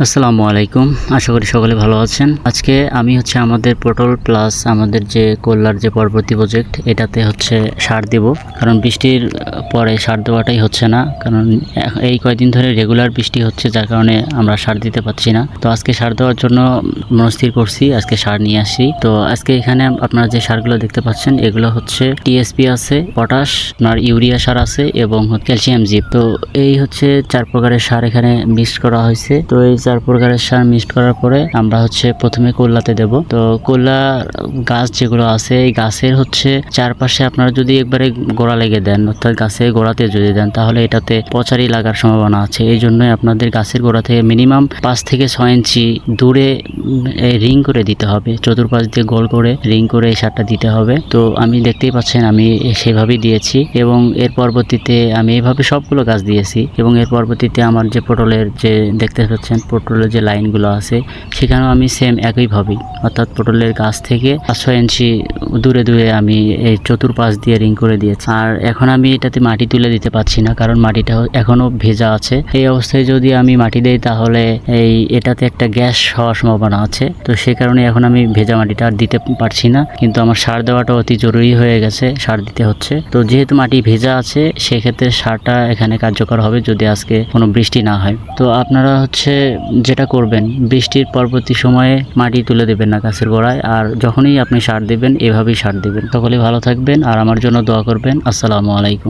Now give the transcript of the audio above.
আসসালামু আলাইকুম। আশা করি সকলে ভালো আছেন। আজকে আমি আমাদের পটল প্লাস আমাদের যে কল্যার যে পরবর্তী প্রজেক্ট এটাতে সার দেব। কারণ বৃষ্টির পরে সার দেওয়াটাই হচ্ছে না, কারণ এই কয়েকদিন ধরে রেগুলার বৃষ্টি হচ্ছে, যার কারণে আমরা সার দিতে পারছি না। তো আজকে সার দেওয়ার জন্য মনস্থির করছি, আজকে সার নিয়ে আসি। তো আজকে এখানে আপনারা যে সারগুলো দেখতে পাচ্ছেন এগুলো হচ্ছে টিএসপি আছে, পটাশ, আপনার ইউরিয়া সার আছে এবং ক্যালসিয়াম জিপ। তো এই 4 প্রকারের সার এখানে মিক্স করা হয়েছে। তো এই 4 প্রকারের সার মিক্সড করার পরে আমরা প্রথমে কল্যাতে দেব। তো কল্যা গাছ যেগুলো আছে এই গাছের চারপাশে আপনারা যদি একবারে গোড়া লেগে দেন, অর্থাৎ গাছের গোড়াতে যদি দেন, তাহলে এটাতে পচারি লাগার সম্ভাবনা আছে। এই জন্যই আপনাদের গাছের গোড়া থেকে মিনিমাম 5 থেকে 6 ইঞ্চি দূরে রিং করে দিতে হবে, চতুর্পাশ দিয়ে গোল করে রিং করে এই সারটা দিতে হবে। তো আমি দেখতেই পাচ্ছেন আমি সেভাবেই দিয়েছি এবং এর পরবর্তীতে আমি এইভাবে সবগুলো গাছ দিয়েছি এবং এর পরবর্তীতে আমার যে পটলের যে দেখতে পাচ্ছেন পটলের যে লাইনগুলো আছে সেখানেও আমি সেম একইভাবেই, অর্থাৎ পটলের গাছ থেকে 5-6 ইঞ্চি দূরে দূরে আমি এই চতুর্পাশ দিয়ে রিং করে দিয়েছি। আর এখন আমি এটাতে মাটি তুলে দিতে পারছি না, কারণ মাটিটা এখনো ভেজা আছে। এই অবস্থায় যদি আমি মাটি দেই তাহলে এটাতে একটা গ্যাস হওয়ার সম্ভাবনা আছে। তো সে কারণে এখন আমি ভেজা মাটিটা আর দিতে পারছি না, কিন্তু আমার সার দেওয়াটা অতি জরুরি হয়ে গেছে, সার দিতে হচ্ছে। তো যেহেতু মাটি ভেজা আছে সেক্ষেত্রে সারটা এখানে কার্যকর হবে যদি আজকে কোনো বৃষ্টি না হয়। তো আপনারা যেটা করবেন, বৃষ্টির পরবর্তী সময়ে মাটি তুলে দেবেন না গাছের গোড়ায়, আর যখনই আপনি সার দেবেন এভাবেই সার দেবেন। সকলে ভালো থাকবেন আর আমার জন্য দোয়া করবেন। আসসালামু আলাইকুম।